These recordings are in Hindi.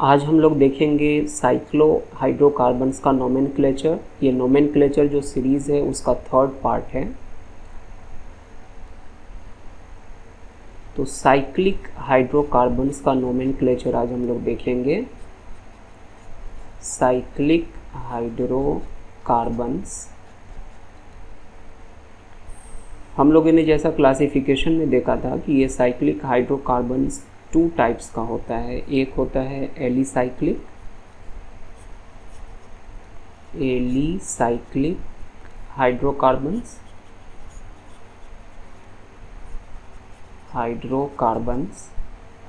आज हम लोग देखेंगे साइक्लो हाइड्रोकार्बन्स का नोमेनक्लेचर। ये नोमेनक्लेचर जो सीरीज़ है उसका थर्ड पार्ट है। तो साइक्लिक हाइड्रोकार्बन्स का नोमेनक्लेचर आज हम लोग देखेंगे। साइक्लिक हाइड्रोकार्बन्स हम लोगों ने जैसा क्लासिफिकेशन में देखा था कि ये साइक्लिक हाइड्रोकार्बन्स टू टाइप्स का होता है। एक होता है एलिसाइक्लिक हाइड्रोकार्बन्स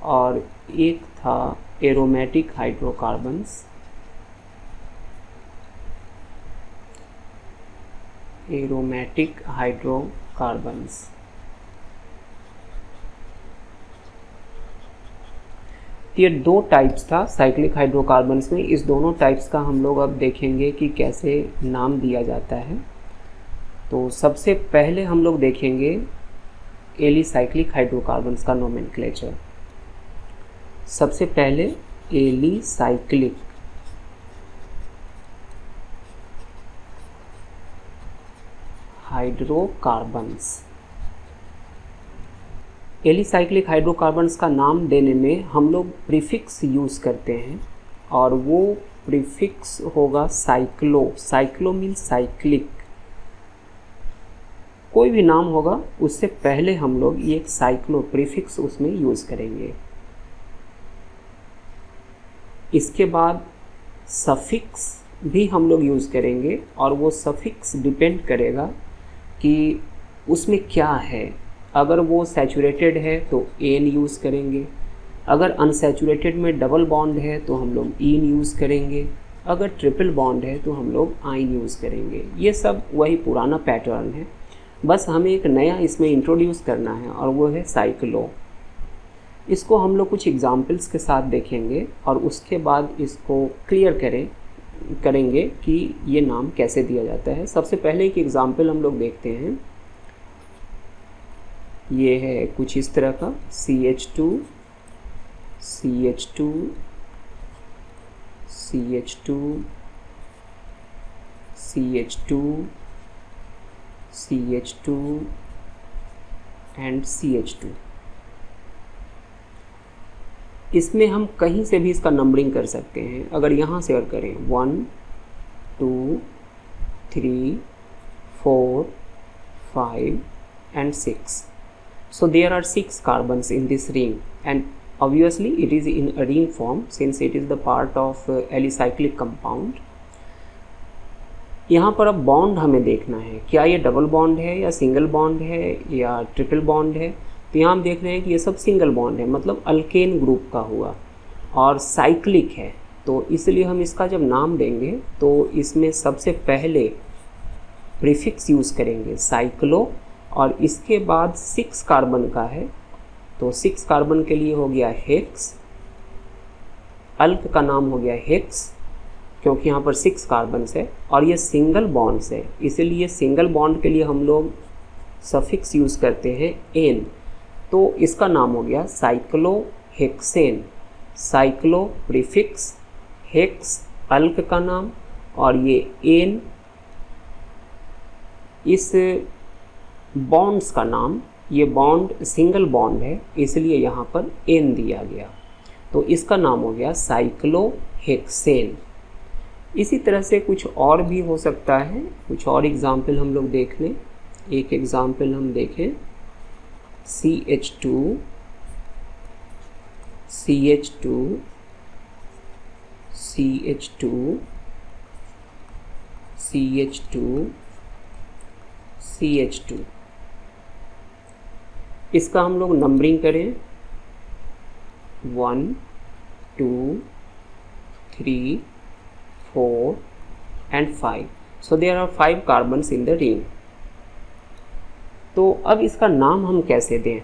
और एक था एरोमेटिक हाइड्रोकार्बन्स। ये दो टाइप्स था साइक्लिक हाइड्रोकार्बन्स में। इस दोनों टाइप्स का हम लोग अब देखेंगे कि कैसे नाम दिया जाता है। तो सबसे पहले हम लोग देखेंगे एलिसाइक्लिक हाइड्रोकार्बन्स का नोमेनक्लेचर। सबसे पहले एलिसाइक्लिक हाइड्रोकार्बन्स। एलिसाइक्लिक हाइड्रोकार्बन्स का नाम देने में हम लोग प्रीफिक्स यूज़ करते हैं और वो प्रीफिक्स होगा साइक्लो। Cyclo means cyclic. कोई भी नाम होगा उससे पहले हम लोग ये एक साइक्लो प्रीफिक्स उसमें यूज़ करेंगे। इसके बाद सफिक्स भी हम लोग यूज़ करेंगे और वो सफिक्स डिपेंड करेगा कि उसमें क्या है। अगर वो सैचुरेटेड है तो एन यूज़ करेंगे, अगर अनसैचुरेटेड में डबल बॉन्ड है तो हम लोग इन यूज़ करेंगे, अगर ट्रिपल बॉन्ड है तो हम लोग आइन यूज़ करेंगे। ये सब वही पुराना पैटर्न है, बस हमें एक नया इसमें इंट्रोड्यूस करना है और वो है साइक्लो। इसको हम लोग कुछ एग्जाम्पल्स के साथ देखेंगे और उसके बाद इसको क्लियर करेंगे कि ये नाम कैसे दिया जाता है। सबसे पहले एक एग्जाम्पल हम लोग देखते हैं। ये है कुछ इस तरह का CH2 CH2 CH2 CH2 CH2 and CH2। इसमें हम कहीं से भी इसका नंबरिंग कर सकते हैं। अगर यहाँ से और करें 1 2 3 4 5 and 6. So there are 6 carbons in this ring and obviously it is in a ring form since it is the part of alicyclic compound. यहाँ पर अब बॉन्ड हमें देखना है, क्या ये डबल बॉन्ड है या सिंगल बॉन्ड है या ट्रिपल बॉन्ड है। तो यहाँ हम देख रहे हैं कि ये सब सिंगल बॉन्ड है, मतलब अल्केन ग्रुप का हुआ और साइक्लिक है। तो इसलिए हम इसका जब नाम देंगे तो इसमें सबसे पहले प्रीफिक्स यूज़ करेंगे साइक्लो और इसके बाद 6 कार्बन का है तो 6 कार्बन के लिए हो गया हेक्स। अल्क का नाम हो गया हेक्स क्योंकि यहाँ पर 6 कार्बन है और ये सिंगल बॉन्ड्स है, इसलिए सिंगल बॉन्ड के लिए हम लोग सफिक्स यूज़ करते हैं एन। तो इसका नाम हो गया साइक्लोहेक्सेन। साइक्लो प्रीफिक्स, हेक्स अल्क का नाम और ये एन इस बॉन्ड्स का नाम। ये बॉन्ड सिंगल बॉन्ड है इसलिए यहाँ पर एन दिया गया, तो इसका नाम हो गया साइक्लोहेक्सेन। इसी तरह से कुछ और भी हो सकता है। कुछ और एग्जाम्पल हम लोग देख लें। एक एग्जाम्पल हम देखें CH2 CH2 CH2 CH2 CH2। इसका हम लोग नंबरिंग करें 1 2 3 4 and 5. So there are 5 carbons in the ring. तो अब इसका नाम हम कैसे दें,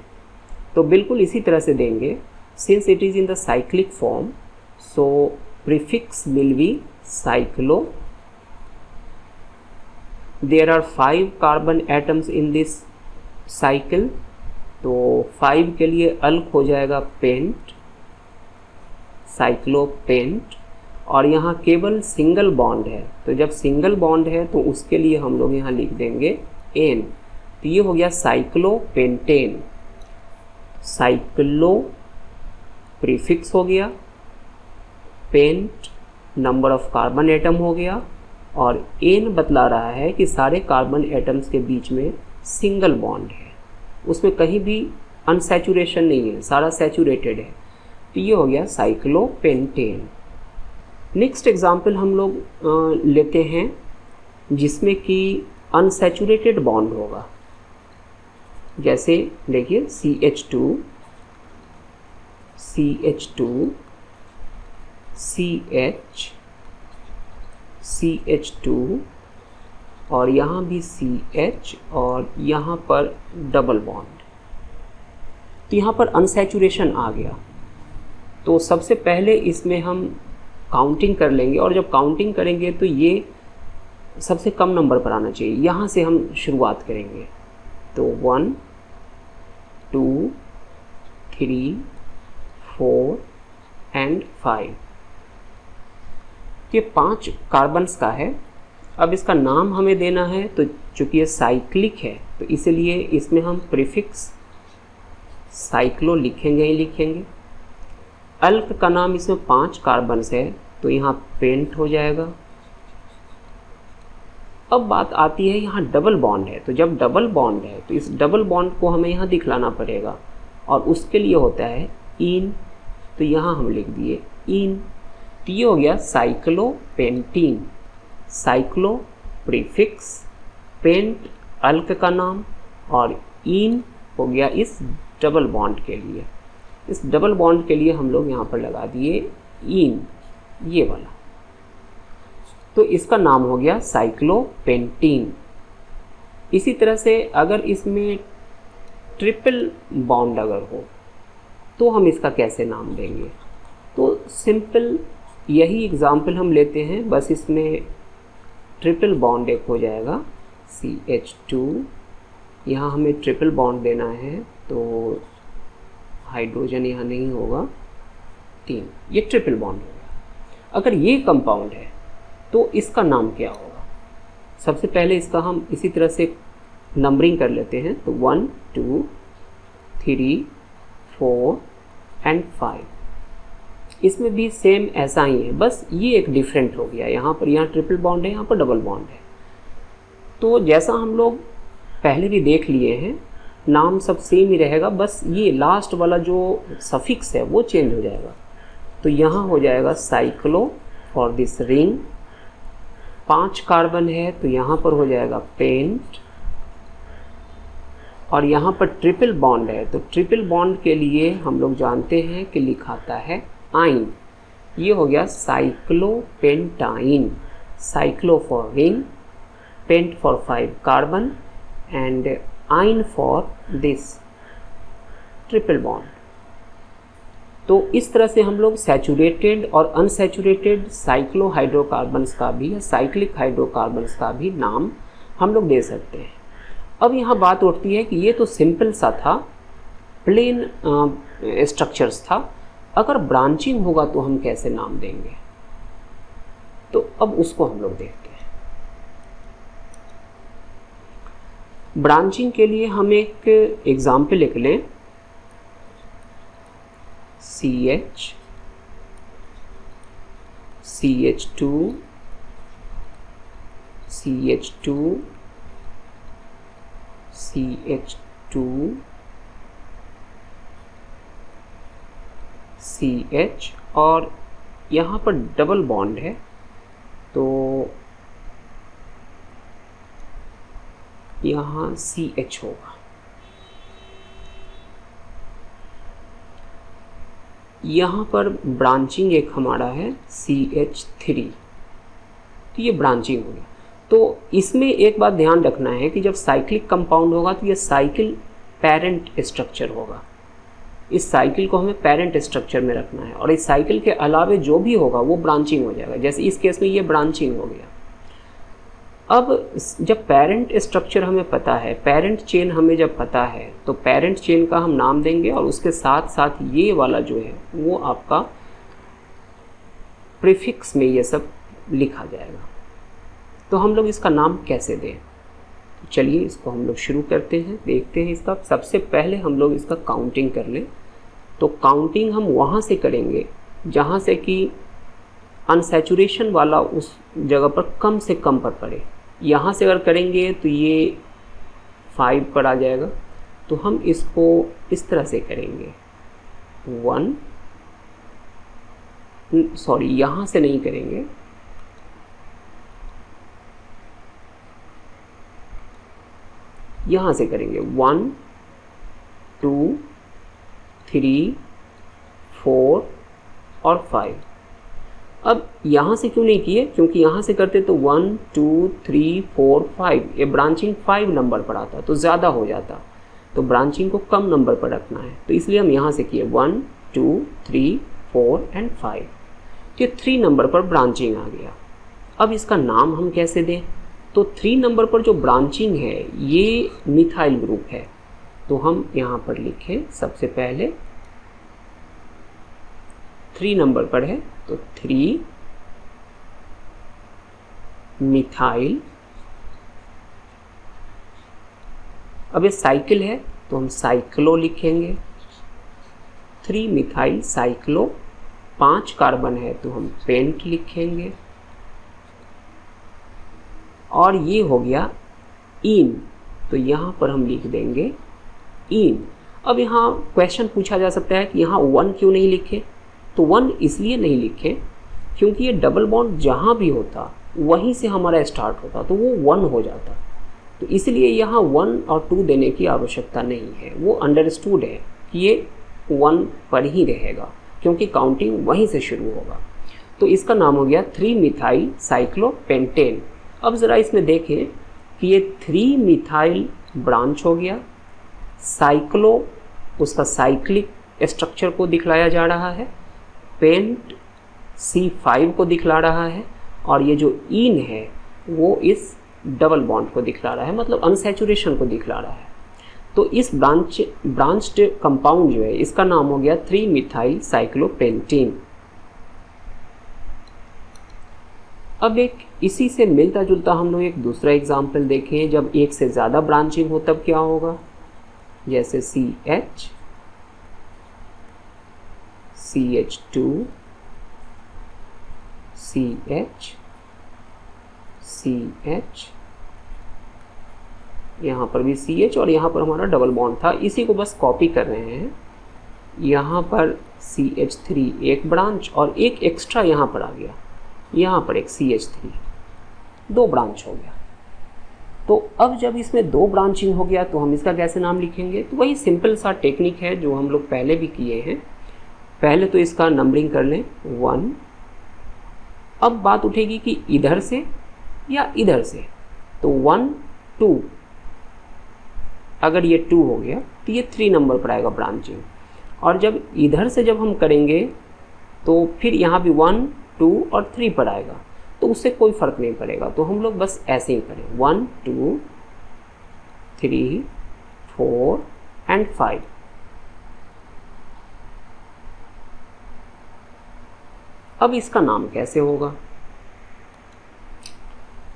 तो बिल्कुल इसी तरह से देंगे। Since it is in the cyclic form, so prefix will be cyclo. There are 5 carbon atoms in this cycle, तो 5 के लिए अल्क हो जाएगा पेंट। साइक्लोपेंट, और यहाँ केवल सिंगल बॉन्ड है, तो जब सिंगल बॉन्ड है तो उसके लिए हम लोग यहाँ लिख देंगे एन। तो ये हो गया साइक्लोपेंटेन। साइक्लो प्रीफिक्स हो गया, pent number of carbon atom हो गया, और एन बतला रहा है कि सारे कार्बन एटम्स के बीच में सिंगल बॉन्ड है, उसमें कहीं भी अनसैचुरेशन नहीं है, सारा सैचुरेटेड है। तो ये हो गया साइक्लोपेंटेन। नेक्स्ट एग्जाम्पल हम लोग लेते हैं जिसमें कि अनसैचुरेटेड बॉन्ड होगा। जैसे देखिए CH2, CH2, CH, CH2, और यहाँ भी CH, और यहाँ पर डबल बॉन्ड। तो यहाँ पर अनसैचुरेशन आ गया। तो सबसे पहले इसमें हम काउंटिंग कर लेंगे, और जब काउंटिंग करेंगे तो ये सबसे कम नंबर पर आना चाहिए। यहाँ से हम शुरुआत करेंगे। तो 1, 2, 3, 4 एंड 5। ये 5 कार्बन्स का है। अब इसका नाम हमें देना है, तो चूँकि ये साइक्लिक है तो इसलिए इसमें हम प्रीफिक्स साइक्लो लिखेंगे ही लिखेंगे। अल्क का नाम, इसमें 5 कार्बन्स है तो यहाँ पेंट हो जाएगा। अब बात आती है यहाँ डबल बॉन्ड है, तो जब डबल बॉन्ड है तो इस डबल बॉन्ड को हमें यहाँ दिखलाना पड़ेगा, और उसके लिए होता है इन। तो यहाँ हम लिख दिए इन। तो ये हो गया साइक्लोपेंटीन। साइक्लो प्रीफिक्स, पेंट अल्क का नाम, और इन हो गया इस डबल बॉन्ड के लिए। इस डबल बॉन्ड के लिए हम लोग यहाँ पर लगा दिए इन, ये वाला। तो इसका नाम हो गया साइक्लोपेंटीन। इसी तरह से अगर इसमें ट्रिपल बॉन्ड अगर हो तो हम इसका कैसे नाम देंगे? तो सिंपल यही एग्जाम्पल हम लेते हैं, बस इसमें ट्रिपल बॉन्ड एक हो जाएगा CH2। यहाँ हमें ट्रिपल बॉन्ड देना है तो हाइड्रोजन यहाँ नहीं होगा, 3, ये ट्रिपल बॉन्ड होगा। अगर ये कंपाउंड है तो इसका नाम क्या होगा? सबसे पहले इसका हम इसी तरह से नंबरिंग कर लेते हैं। तो 1, 2, 3, 4 एंड 5। इसमें भी सेम ऐसा ही है, बस ये एक डिफरेंट हो गया। यहाँ ट्रिपल बॉन्ड है, यहाँ पर डबल बॉन्ड है। तो जैसा हम लोग पहले भी देख लिए हैं, नाम सब सेम ही रहेगा, बस ये लास्ट वाला जो सफिक्स है वो चेंज हो जाएगा। तो यहाँ हो जाएगा cyclo for this ring. 5 carbon है तो यहाँ पर हो जाएगा पेंट, और यहाँ पर ट्रिपल बॉन्ड है तो ट्रिपल बॉन्ड के लिए हम लोग जानते हैं कि लिखाता है आइन। ये हो गया cyclopentyne. Cyclo for ring, pent for 5 carbon, and yne for this triple bond. तो इस तरह से हम लोग सैचुरेटेड और अनसैचुरेटेड साइक्लोहाइड्रोकार्बन्स का भी या साइक्लिक हाइड्रोकार्बन्स का भी नाम हम लोग दे सकते हैं। अब यहाँ बात उठती है कि ये तो सिंपल सा था, प्लेन स्ट्रक्चर्स था, अगर ब्रांचिंग होगा तो हम कैसे नाम देंगे? तो अब उसको हम लोग देखते हैं। ब्रांचिंग के लिए हम एक एग्जाम्पल लिख लें। CH, CH2, CH2, CH2, CH, और यहाँ पर डबल बॉन्ड है तो यहाँ CH होगा। यहाँ पर ब्रांचिंग एक हमारा है CH3, तो ये ब्रांचिंग हो गया। तो इसमें एक बात ध्यान रखना है कि जब साइक्लिक कंपाउंड होगा तो ये साइकिल पेरेंट स्ट्रक्चर होगा। इस साइकिल को हमें पेरेंट स्ट्रक्चर में रखना है, और इस साइकिल के अलावे जो भी होगा वो ब्रांचिंग हो जाएगा। जैसे इस केस में ये ब्रांचिंग हो गया। अब जब पेरेंट स्ट्रक्चर हमें पता है, पेरेंट चेन हमें जब पता है, तो पेरेंट चेन का हम नाम देंगे, और उसके साथ साथ ये वाला जो है वो आपका प्रीफिक्स में ये सब लिखा जाएगा। तो हम लोग इसका नाम कैसे दें? चलिए इसको हम लोग शुरू करते हैं, देखते हैं इसका। सबसे पहले हम लोग इसका काउंटिंग कर लें। तो काउंटिंग हम वहाँ से करेंगे जहाँ से कि अनसैचुरेशन वाला उस जगह पर कम से कम पर पड़े। यहाँ से अगर करेंगे तो ये 5 पर आ जाएगा। तो हम इसको इस तरह से करेंगे, 1 सॉरी यहाँ से नहीं करेंगे, यहाँ से करेंगे 1 2 3 4 और 5। अब यहाँ से क्यों नहीं किए? क्योंकि यहाँ से करते तो 1 2 3 4 5, ये ब्रांचिंग 5 नंबर पर आता तो ज़्यादा हो जाता। तो ब्रांचिंग को कम नंबर पर रखना है, तो इसलिए हम यहाँ से किए 1 2 3 4 एंड 5। तो 3 नंबर पर ब्रांचिंग आ गया। अब इसका नाम हम कैसे दें? तो 3 नंबर पर जो ब्रांचिंग है ये मिथाइल ग्रुप है। तो हम यहाँ पर लिखें, सबसे पहले 3 नंबर पर है तो 3 मिथाइल। अब ये साइकिल है तो हम साइक्लो लिखेंगे, 3 मिथाइल साइक्लो। 5 कार्बन है तो हम पेंट लिखेंगे। और ये हो गया इन, तो यहाँ पर हम लिख देंगे इन। अब यहाँ क्वेश्चन पूछा जा सकता है कि यहाँ 1 क्यों नहीं लिखे? तो 1 इसलिए नहीं लिखे क्योंकि ये डबल बॉन्ड जहाँ भी होता वहीं से हमारा स्टार्ट होता तो वो 1 हो जाता। तो इसलिए यहाँ 1 और 2 देने की आवश्यकता नहीं है। वो अंडरस्टूड है कि ये 1 पर ही रहेगा क्योंकि काउंटिंग वहीं से शुरू होगा। तो इसका नाम हो गया 3 मिथाइल साइक्लोपेंटेन। अब ज़रा इसमें देखें कि ये 3 मिथाइल ब्रांच हो गया, साइक्लो उसका साइक्लिक स्ट्रक्चर को दिखलाया जा रहा है, पेंट C5 को दिखला रहा है, और ये जो इन है वो इस डबल बॉन्ड को दिखला रहा है, मतलब अनसैचुरेशन को दिखला रहा है। तो इस ब्रांच्ड कंपाउंड जो है इसका नाम हो गया 3 मिथाइल साइक्लोपेंटेन। अब एक इसी से मिलता जुलता हम लोग एक दूसरा एग्जाम्पल देखें। जब एक से ज़्यादा ब्रांचिंग हो तब क्या होगा? जैसे CH, CH2, CH, CH, यहाँ पर भी CH और यहाँ पर हमारा डबल बॉन्ड था, इसी को बस कॉपी कर रहे हैं। यहाँ पर CH3 एक ब्रांच और एक एक्स्ट्रा यहाँ पर आ गया, यहाँ पर एक CH3, 2 ब्रांच हो गया। तो अब जब इसमें 2 ब्रांचिंग हो गया तो हम इसका कैसे नाम लिखेंगे? तो वही सिंपल सा टेक्निक है जो हम लोग पहले भी किए हैं। पहले तो इसका नंबरिंग कर लें 1। अब बात उठेगी कि इधर से या इधर से। तो 1 2, अगर ये 2 हो गया तो ये 3 नंबर पर आएगा ब्रांचिंग। और जब इधर से जब हम करेंगे तो फिर यहाँ भी 1 2 और 3 पर आएगा, तो उससे कोई फ़र्क नहीं पड़ेगा। तो हम लोग बस ऐसे ही करें 1 2 3 4 एंड 5। अब इसका नाम कैसे होगा?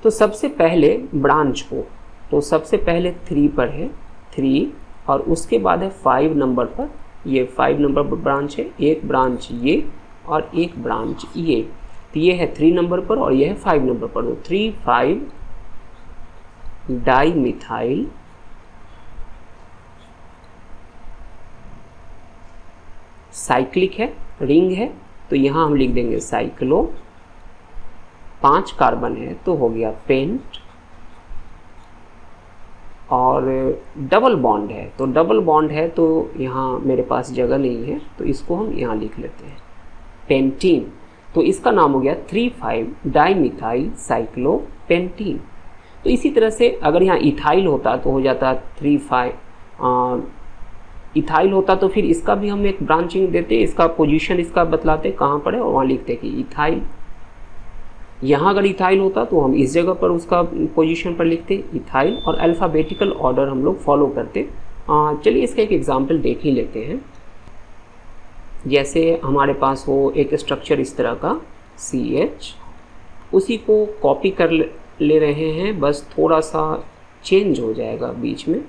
तो सबसे पहले ब्रांच को, तो सबसे पहले 3 पर है 3, और उसके बाद है 5 नंबर पर, ये 5 नंबर पर ब्रांच है, एक ब्रांच ये और एक ब्रांच ये। तो ये है 3 नंबर पर और ये है 5 नंबर पर। तो 3 5 डाई मिथाइल साइक्लिक है, रिंग है, तो यहाँ हम लिख देंगे साइक्लो। 5 कार्बन है तो हो गया पेंट, और डबल बॉन्ड है तो डबल बॉन्ड है तो यहाँ मेरे पास जगह नहीं है तो इसको हम यहाँ लिख लेते हैं पेंटीन। तो इसका नाम हो गया 3,5 डाईमिथाइल साइक्लोपेंटीन। तो इसी तरह से अगर यहाँ इथाइल होता तो हो जाता 3,5 इथाइल होता तो फिर इसका भी हम एक ब्रांचिंग देते, इसका पोजीशन इसका बतलाते कहाँ पर है और वहाँ लिखते कि इथाइल। यहाँ अगर इथाइल होता तो हम इस जगह पर उसका पोजीशन पर लिखते इथाइल, और अल्फ़ाबेटिकल ऑर्डर हम लोग फॉलो करते। चलिए इसका एक एग्जांपल देख ही लेते हैं। जैसे हमारे पास हो एक स्ट्रक्चर इस तरह का CH, उसी को कॉपी कर ले रहे हैं, बस थोड़ा सा चेंज हो जाएगा बीच में,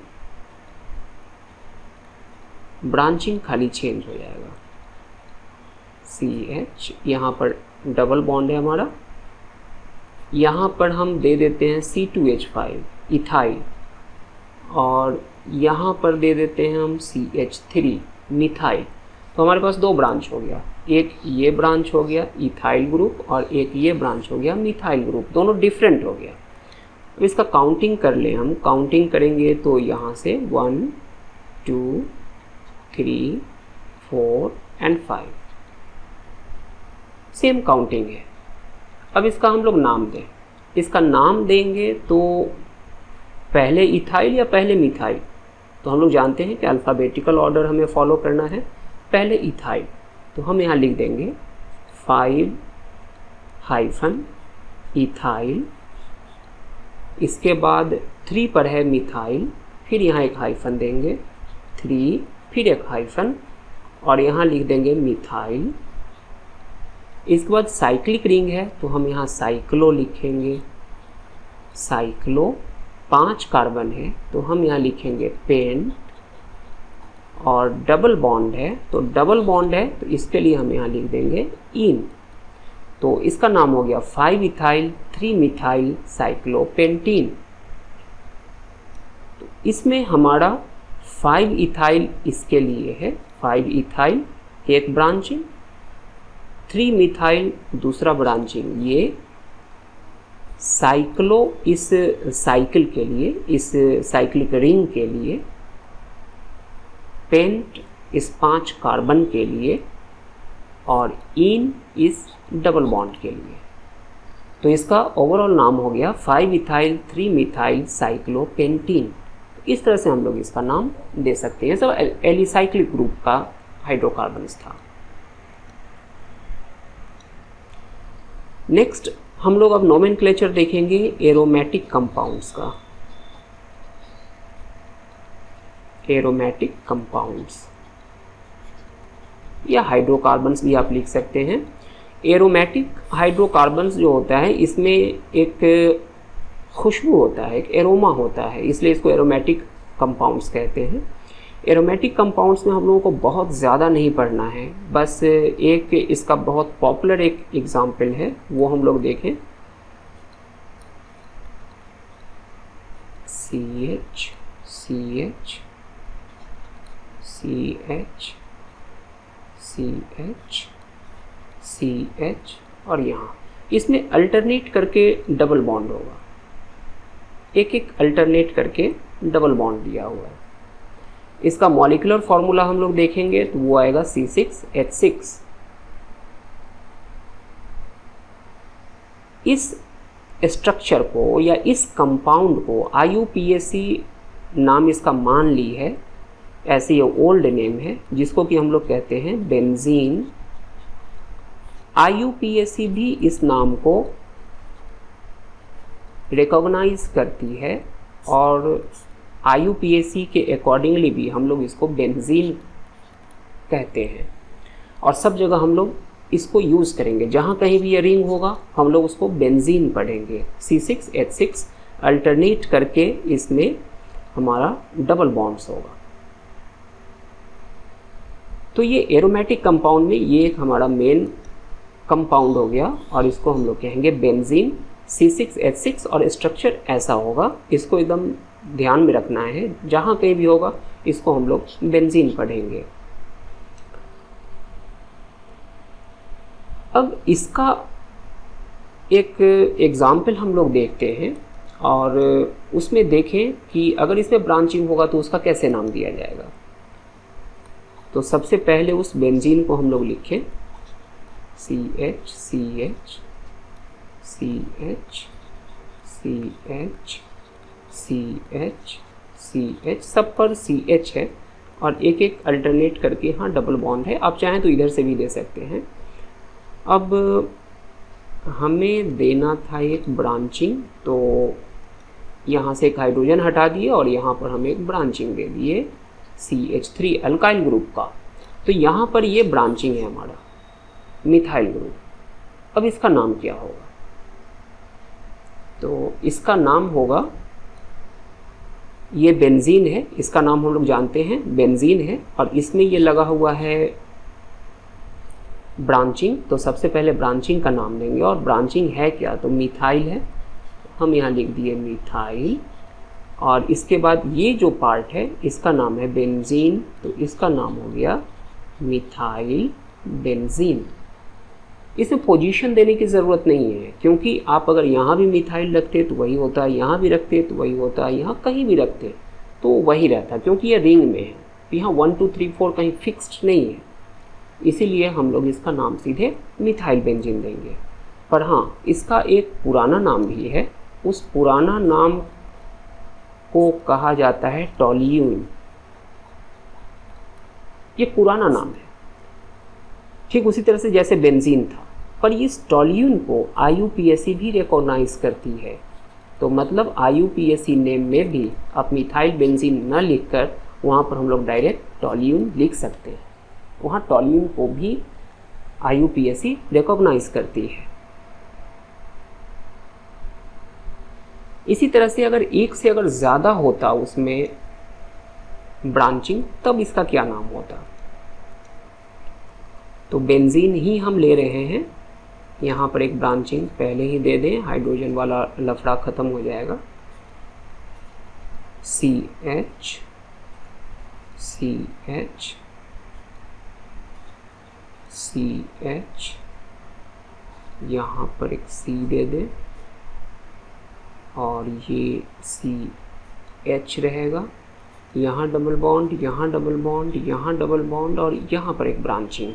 ब्रांचिंग खाली चेंज हो जाएगा। CH, यहाँ पर डबल बॉन्ड है हमारा, यहाँ पर हम दे देते हैं C2H5 इथाइल, और यहाँ पर दे देते हैं हम CH3 मिथाइल। तो हमारे पास दो ब्रांच हो गया, एक ये ब्रांच हो गया इथाइल ग्रुप और एक ये ब्रांच हो गया मिथाइल ग्रुप, दोनों डिफरेंट हो गया। अब इसका काउंटिंग कर लें, हम काउंटिंग करेंगे तो यहाँ से 1 2 3 4 एंड 5 सेम काउंटिंग है। अब इसका हम लोग नाम दें, इसका नाम देंगे तो पहले इथाइल या पहले मिथाइल, तो हम लोग जानते हैं कि अल्फ़ाबेटिकल ऑर्डर हमें फॉलो करना है। पहले इथाइल, तो हम यहाँ लिख देंगे 5 इथाइल, इसके बाद 3 पर है मिथाइल, फिर यहाँ एक हाइफन देंगे 3, फिर एक हाइफन और यहाँ लिख देंगे मिथाइल। इसके बाद साइक्लिक रिंग है तो हम यहाँ साइक्लो लिखेंगे, साइक्लो 5 कार्बन है तो हम यहाँ लिखेंगे पेंट, और डबल बॉन्ड है तो डबल बॉन्ड है तो इसके लिए हम यहाँ लिख देंगे इन। तो इसका नाम हो गया 5 इथाइल 3 मिथाइल साइक्लोपेंटीन। तो इसमें हमारा 5 इथाइल इसके लिए है, 5 इथाइल एक ब्रांचिंग, 3 मिथाइल दूसरा ब्रांचिंग, ये साइक्लो इस साइकिल के लिए, इस साइक्लिक रिंग के लिए, पेंट इस 5 कार्बन के लिए, और इन इस डबल बॉन्ड के लिए। तो इसका ओवरऑल नाम हो गया 5 इथाइल 3 मिथाइल साइक्लोपेंटीन। इस तरह से हम लोग इसका नाम दे सकते हैं। सब एलिसाइक्लिक ग्रुप का हाइड्रोकार्बन्स था। नेक्स्ट हम लोग अब नोमेनक्लेचर देखेंगे एरोमेटिक कंपाउंड्स का। एरोमेटिक कंपाउंड्स या हाइड्रोकार्बन्स भी आप लिख सकते हैं। एरोमेटिक हाइड्रोकार्बन्स जो होता है इसमें एक खुशबू होता है, एक एरोमा होता है, इसलिए इसको एरोमेटिक कंपाउंड्स कहते हैं। एरोमेटिक कंपाउंड्स में हम लोगों को बहुत ज़्यादा नहीं पढ़ना है, बस एक इसका बहुत पॉपुलर एक एग्जाम्पल है वो हम लोग देखें। CH CH CH CH CH और यहाँ इसमें अल्टरनेट करके डबल बॉन्ड होगा, एक एक अल्टरनेट करके डबल बॉन्ड दिया हुआ है। इसका मॉलिक्यूलर फॉर्मूला हम लोग देखेंगे तो वो आएगा C6H6। इस स्ट्रक्चर को या इस कंपाउंड को IUPAC नाम इसका मान ली है, ऐसे ये ओल्ड नेम है जिसको कि हम लोग कहते हैं बेंजीन। IUPAC भी इस नाम को रिकॉग्नाइज करती है और IUPAC के अकॉर्डिंगली भी हम लोग इसको बेंजीन कहते हैं, और सब जगह हम लोग इसको यूज़ करेंगे। जहाँ कहीं भी ये रिंग होगा हम लोग उसको बेंजीन पढ़ेंगे। C6H6 अल्टरनेट करके इसमें हमारा डबल बॉन्ड्स होगा। तो ये एरोमेटिक कंपाउंड में ये एक हमारा मेन कंपाउंड हो गया और इसको हम लोग कहेंगे बेंजीन। C6H6 और स्ट्रक्चर ऐसा होगा, इसको एकदम ध्यान में रखना है, जहाँ कहीं भी होगा इसको हम लोग बेंजीन पढ़ेंगे। अब इसका एक एग्जाम्पल हम लोग देखते हैं और उसमें देखें कि अगर इसमें ब्रांचिंग होगा तो उसका कैसे नाम दिया जाएगा। तो सबसे पहले उस बेंजीन को हम लोग लिखें CH CH CH CH CH CH, सब पर CH है और एक एक अल्टरनेट करके यहाँ डबल बॉन्ड है। आप चाहें तो इधर से भी दे सकते हैं। अब हमें देना था एक ब्रांचिंग, तो यहाँ से एक हाइड्रोजन हटा दिए और यहाँ पर हमें एक ब्रांचिंग दे दिए CH3 अल्काइल ग्रुप का। तो यहाँ पर ये ब्रांचिंग है हमारा मिथाइल ग्रुप, अब इसका नाम क्या होगा? तो इसका नाम होगा, ये बेंजीन है, इसका नाम हम लोग जानते हैं बेंजीन है, और इसमें ये लगा हुआ है ब्रांचिंग। तो सबसे पहले ब्रांचिंग का नाम लेंगे, और ब्रांचिंग है क्या? तो मिथाइल है, हम यहाँ लिख दिए मिथाइल। और इसके बाद ये जो पार्ट है इसका नाम है बेंजीन, तो इसका नाम हो गया मिथाइल बेंजीन। इसमें पोजीशन देने की ज़रूरत नहीं है, क्योंकि आप अगर यहाँ भी मिथाइल रखते तो वही होता है, यहाँ भी रखते तो वही होता है, यहाँ कहीं भी रखते तो वही रहता, क्योंकि ये रिंग में है। यहाँ 1 2 3 4 कहीं फिक्स्ड नहीं है, इसीलिए हम लोग इसका नाम सीधे मिथाइल बेंजीन देंगे। पर हाँ, इसका एक पुराना नाम भी है, उस पुराना नाम को कहा जाता है टॉल्यूइन। ये पुराना नाम है, ठीक उसी तरह से जैसे बेंजीन था, पर इस टॉल्यूइन को IUPAC भी रिकॉग्नाइज करती है। तो मतलब IUPAC नेम में भी आप मिथाइल बेंजीन न लिखकर वहाँ पर हम लोग डायरेक्ट टॉल्यूइन लिख सकते हैं, वहाँ टॉल्यूइन को भी IUPAC रिकॉग्नाइज करती है। इसी तरह से अगर एक से अगर ज़्यादा होता उसमें ब्रांचिंग, तब इसका क्या नाम होता? तो बेंजीन ही हम ले रहे हैं, यहाँ पर एक ब्रांचिंग पहले ही दे दें, हाइड्रोजन वाला लफड़ा ख़त्म हो जाएगा। CH CH CH, यहाँ पर एक C दे दें, और ये CH रहेगा, यहाँ डबल बॉन्ड, यहाँ डबल बॉन्ड, यहाँ डबल बॉन्ड, और यहाँ पर एक ब्रांचिंग।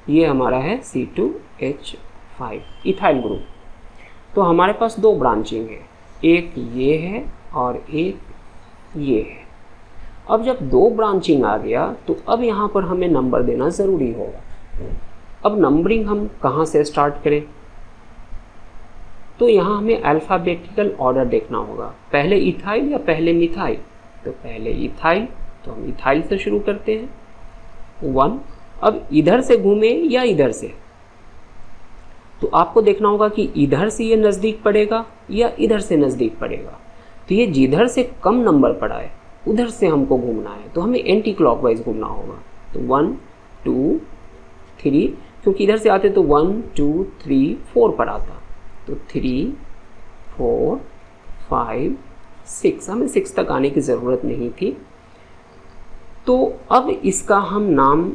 ये हमारा है C2H5 इथाइल ग्रुप। तो हमारे पास दो ब्रांचिंग है, एक ये है और एक ये है। अब जब दो ब्रांचिंग आ गया तो अब यहाँ पर हमें नंबर देना ज़रूरी होगा। अब नंबरिंग हम कहाँ से स्टार्ट करें? तो यहाँ हमें अल्फ़ाबेटिकल ऑर्डर देखना होगा, पहले इथाइल या पहले मिथाइल? तो पहले इथाइल, तो हम इथाइल से शुरू करते हैं 1। अब इधर से घूमे या इधर से, तो आपको देखना होगा कि इधर से ये नज़दीक पड़ेगा या इधर से नज़दीक पड़ेगा। तो ये जिधर से कम नंबर पड़ा है उधर से हमको घूमना है, तो हमें एंटी क्लॉकवाइज घूमना होगा। तो 1 2 3, क्योंकि इधर से आते तो 1 2 3 4 पर आता, तो 3 4 5 6, हमें 6 तक आने की ज़रूरत नहीं थी। तो अब इसका हम नाम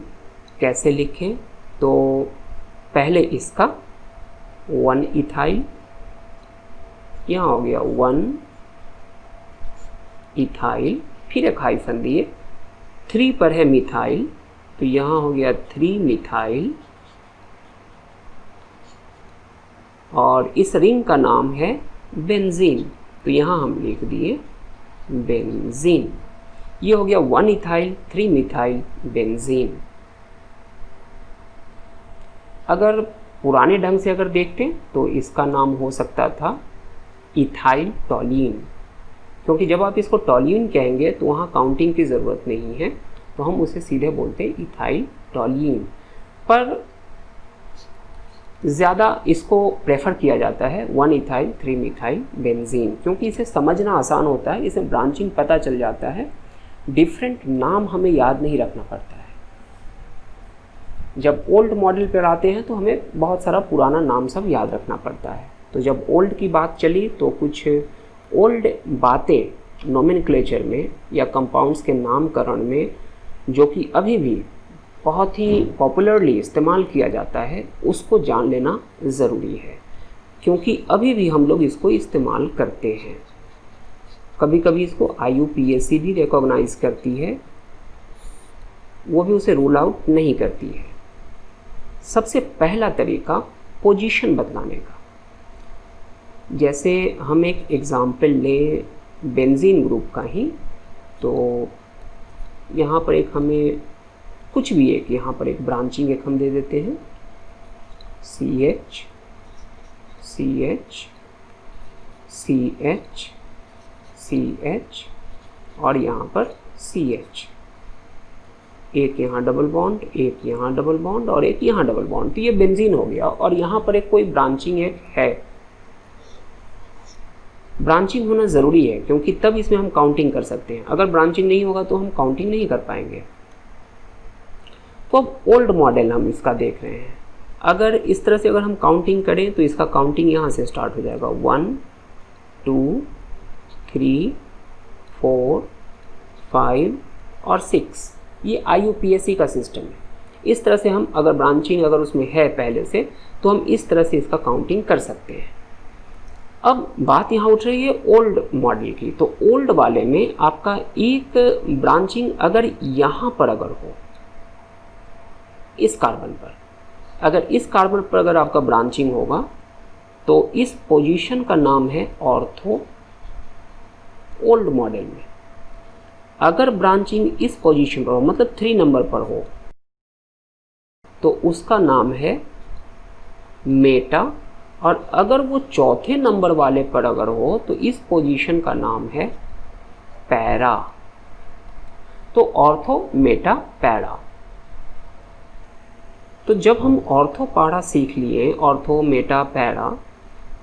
कैसे लिखें? तो पहले इसका 1 इथाइल, यहाँ हो गया 1 इथाइल, फिर एक हाइफन दिए, 3 पर है मिथाइल, तो यहाँ हो गया 3 मिथाइल, और इस रिंग का नाम है बेंजीन, तो यहाँ हम लिख दिए बेंजीन। ये हो गया 1 इथाइल 3 मिथाइल बेंजीन। अगर पुराने ढंग से अगर देखते तो इसका नाम हो सकता था इथाइल टॉल्यूइन, क्योंकि जब आप इसको टॉल्यूइन कहेंगे तो वहाँ काउंटिंग की ज़रूरत नहीं है, तो हम उसे सीधे बोलते हैं इथाइल टॉल्यूइन। पर ज़्यादा इसको प्रेफर किया जाता है 1 इथाइल 3 मिथाइल बेंजीन, क्योंकि इसे समझना आसान होता है, इसे ब्रांचिंग पता चल जाता है, डिफरेंट नाम हमें याद नहीं रखना पड़ता है। जब ओल्ड मॉडल पर आते हैं तो हमें बहुत सारा पुराना नाम सब याद रखना पड़ता है। तो जब ओल्ड की बात चली तो कुछ ओल्ड बातें नोमेनक्लेचर में या कंपाउंड्स के नामकरण में, जो कि अभी भी बहुत ही पॉपुलरली इस्तेमाल किया जाता है, उसको जान लेना ज़रूरी है, क्योंकि अभी भी हम लोग इसको इस्तेमाल करते हैं। कभी कभी इसको IUPAC भी रिकॉग्नाइज करती है, वो भी उसे रूल आउट नहीं करती है। सबसे पहला तरीका पोजीशन बदलाने का, जैसे हम एक एग्ज़ाम्पल लें बेंजीन ग्रुप का ही, तो यहाँ पर एक हमें कुछ भी एक यहाँ पर एक ब्रांचिंग एक हम दे देते हैं CH CH CH CH और यहाँ पर CH। एक यहाँ डबल बॉन्ड, एक यहाँ डबल बॉन्ड और एक यहाँ डबल बॉन्ड, तो ये बेंजीन हो गया। और यहाँ पर एक कोई ब्रांचिंग एक है, ब्रांचिंग होना ज़रूरी है क्योंकि तब इसमें हम काउंटिंग कर सकते हैं, अगर ब्रांचिंग नहीं होगा तो हम काउंटिंग नहीं कर पाएंगे। तो अब ओल्ड मॉडल हम इसका देख रहे हैं, अगर इस तरह से अगर हम काउंटिंग करें तो इसका काउंटिंग यहाँ से स्टार्ट हो जाएगा 1 2 3 4 5 और 6। ये IUPAC का सिस्टम है। इस तरह से हम अगर ब्रांचिंग अगर उसमें है पहले से तो हम इस तरह से इसका काउंटिंग कर सकते हैं। अब बात यहाँ उठ रही है ओल्ड मॉडल की। तो ओल्ड वाले में आपका एक ब्रांचिंग अगर यहाँ पर अगर हो, इस कार्बन पर, अगर इस कार्बन पर अगर आपका ब्रांचिंग होगा तो इस पोजीशन का नाम है ऑर्थो। ओल्ड मॉडल में अगर ब्रांचिंग इस पोजीशन पर हो, मतलब 3 नंबर पर हो, तो उसका नाम है मेटा। और अगर वो चौथे नंबर वाले पर अगर हो तो इस पोजीशन का नाम है पैरा। तो ऑर्थो, मेटा, पैरा। तो जब हम ऑर्थो पैरा सीख लिए, ऑर्थो, मेटा, पैरा,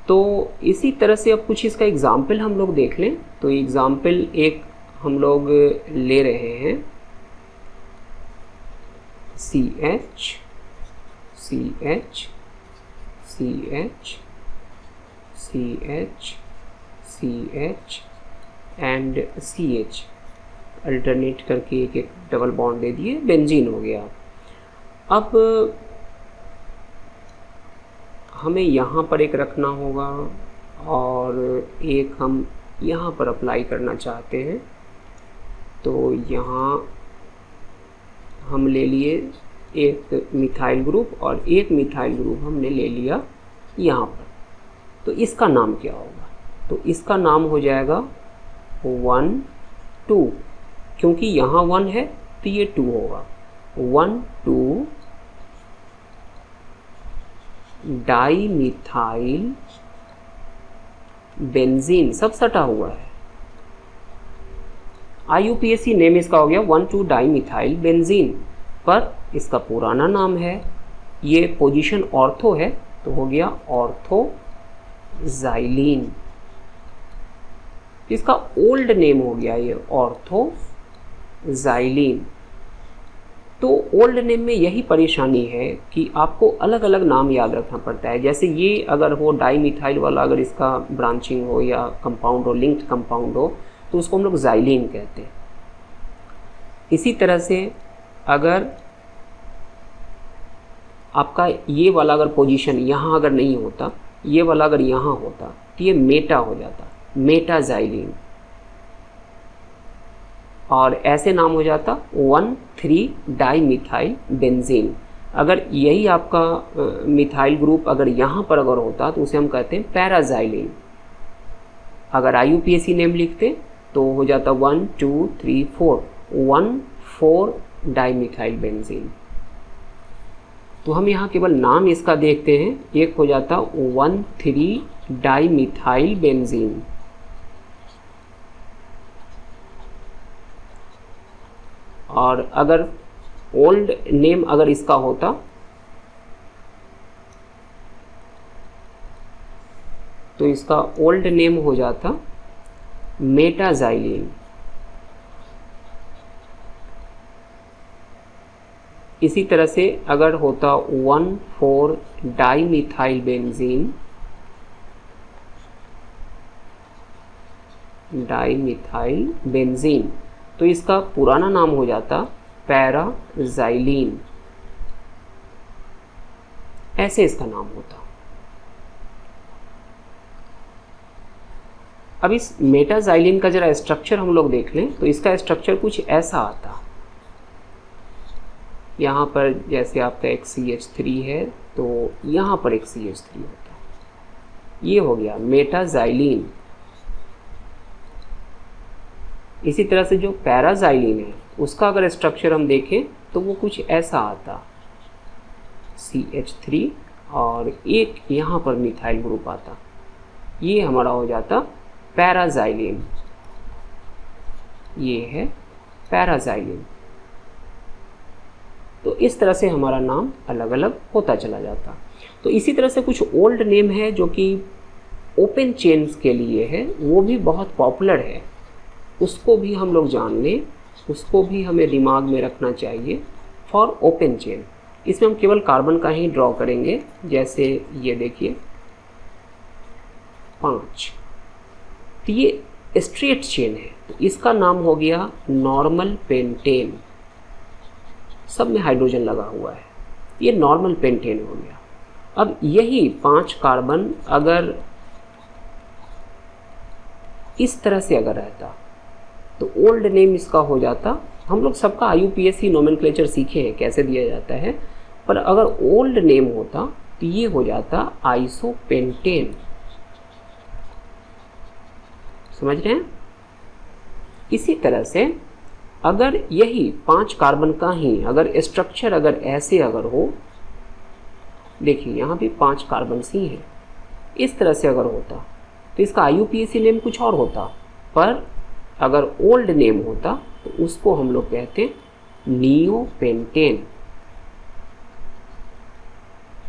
तो इसी तरह से अब कुछ इसका एग्जाम्पल हम लोग देख लें। तो एग्जाम्पल एक हम लोग ले रहे हैं CH CH CH CH CH and CH, alternate करके एक एक डबल बॉन्ड दे दिए, बेंजीन हो गया। अब हमें यहाँ पर एक रखना होगा और एक हम यहाँ पर अप्लाई करना चाहते हैं। तो यहाँ हम ले लिए एक मिथाइल ग्रुप और एक मिथाइल ग्रुप हमने ले लिया यहाँ पर। तो इसका नाम क्या होगा? तो इसका नाम हो जाएगा 1 2, क्योंकि यहाँ 1 है तो ये 2 होगा। 1 2 डाई मिथाइल बेंजीन, सब सटा हुआ है। IUPAC नेम इसका हो गया 1 2 डाई मिथाइल बेंजीन, पर इसका पुराना नाम है, ये पोजीशन ऑर्थो है तो हो गया ऑर्थोजाइलीन। इसका ओल्ड नेम हो गया ये ऑर्थोजाइलीन। तो ओल्ड नेम में यही परेशानी है कि आपको अलग अलग नाम याद रखना पड़ता है। जैसे ये अगर हो डाई मिथाइल वाला, अगर इसका ब्रांचिंग हो या कंपाउंड हो, लिंक्ड कंपाउंड हो, तो उसको हम लोग जाइलीन कहते हैं। इसी तरह से अगर आपका ये वाला अगर पोजीशन यहाँ अगर नहीं होता, ये वाला अगर यहाँ होता तो ये मेटा हो जाता, मेटाजाइलीन। और ऐसे नाम हो जाता 1 3 डाई मिथाइल बेंजीन। अगर यही आपका मिथाइल ग्रुप अगर यहाँ पर अगर होता तो उसे हम कहते हैं पैराजाइलीन। अगर IUPAC नेम लिखते तो हो जाता 1 2 3 4 1 4 डाई मिथाइल बेंजीन। तो हम यहाँ केवल नाम इसका देखते हैं, एक हो जाता 1 3 डाई मिथाइल बेंजीन। और अगर ओल्ड नेम अगर इसका होता तो इसका ओल्ड नेम हो जाता मेटाजाइलीन। इसी तरह से अगर होता 1 4 di methyl benzene, di methyl benzene, तो इसका पुराना नाम हो जाता पैराजाइलीन। ऐसे इसका नाम होता। अब इस मेटाजाइलीन का जरा स्ट्रक्चर हम लोग देख लें तो इसका स्ट्रक्चर कुछ ऐसा आता। यहाँ पर जैसे आपका एक CH3 है तो यहाँ पर एक CH3 होता, ये हो गया मेटाजाइलीन। इसी तरह से जो पैराजाइलीन है उसका अगर स्ट्रक्चर हम देखें तो वो कुछ ऐसा आता, CH3 और एक यहाँ पर मिथाइल ग्रुप आता, ये हमारा हो जाता पैराजाइलीन। ये है पैराजाइलीन। तो इस तरह से हमारा नाम अलग अलग होता चला जाता। तो इसी तरह से कुछ ओल्ड नेम है जो कि ओपन चेन्स के लिए है, वो भी बहुत पॉपुलर है, उसको भी हम लोग जान लें, उसको भी हमें दिमाग में रखना चाहिए फॉर ओपन चेन। इसमें हम केवल कार्बन का ही ड्रॉ करेंगे, जैसे ये देखिए 5, तो ये स्ट्रेट चेन है, तो इसका नाम हो गया नॉर्मल पेंटेन। सब में हाइड्रोजन लगा हुआ है, ये नॉर्मल पेंटेन हो गया। अब यही 5 कार्बन अगर इस तरह से अगर रहता तो ओल्ड नेम इसका हो जाता, हम लोग सबका IUPAC नोमेनक्लेचर सीखे हैं कैसे दिया जाता है, पर अगर ओल्ड नेम होता तो ये हो जाता आइसोपेंटेन। समझ रहे हैं? इसी तरह से अगर यही 5 कार्बन का ही अगर स्ट्रक्चर अगर ऐसे अगर हो, देखिए यहाँ भी 5 कार्बन ही है, इस तरह से अगर होता तो इसका IUPAC नेम कुछ और होता, पर अगर ओल्ड नेम होता तो उसको हम लोग कहते नियोपेंटेन।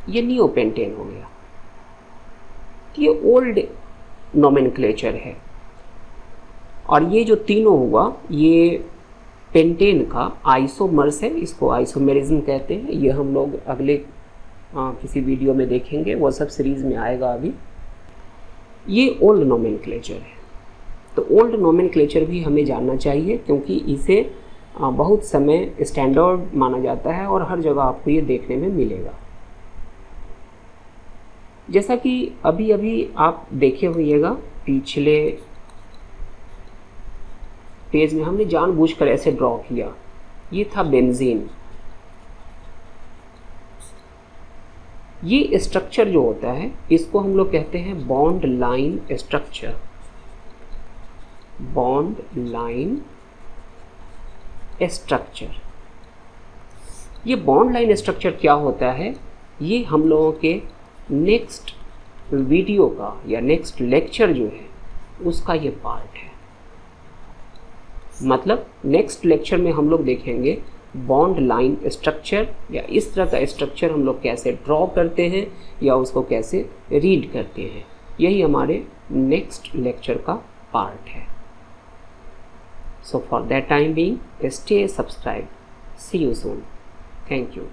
ये नियोपेंटेन हो गया, ये ओल्ड नोमेनक्लेचर है। और ये जो तीनों हुआ ये पेंटेन का आइसोमर्स है, इसको आइसोमेरिज्म कहते हैं। ये हम लोग अगले किसी वीडियो में देखेंगे, वो सब सीरीज में आएगा अभी। ये ओल्ड नोमेनक्लेचर है, तो ओल्ड नोमेनक्लेचर भी हमें जानना चाहिए क्योंकि इसे बहुत समय स्टैंडर्ड माना जाता है और हर जगह आपको ये देखने में मिलेगा। जैसा कि अभी अभी आप देखे होइएगा पिछले पेज में हमने जानबूझकर ऐसे ड्रॉ किया, ये था बेंजीन। ये स्ट्रक्चर जो होता है इसको हम लोग कहते हैं bond line structure. Bond line structure, ये बॉन्ड लाइन स्ट्रक्चर क्या होता है, ये हम लोगों के नेक्स्ट वीडियो का या नेक्स्ट लेक्चर जो है उसका ये पार्ट है। मतलब नेक्स्ट लेक्चर में हम लोग देखेंगे बॉन्ड लाइन स्ट्रक्चर या इस तरह का स्ट्रक्चर हम लोग कैसे ड्रॉ करते हैं या उसको कैसे रीड करते हैं। यही हमारे नेक्स्ट लेक्चर का पार्ट है। So for that time being, stay subscribed. See you soon. Thank you.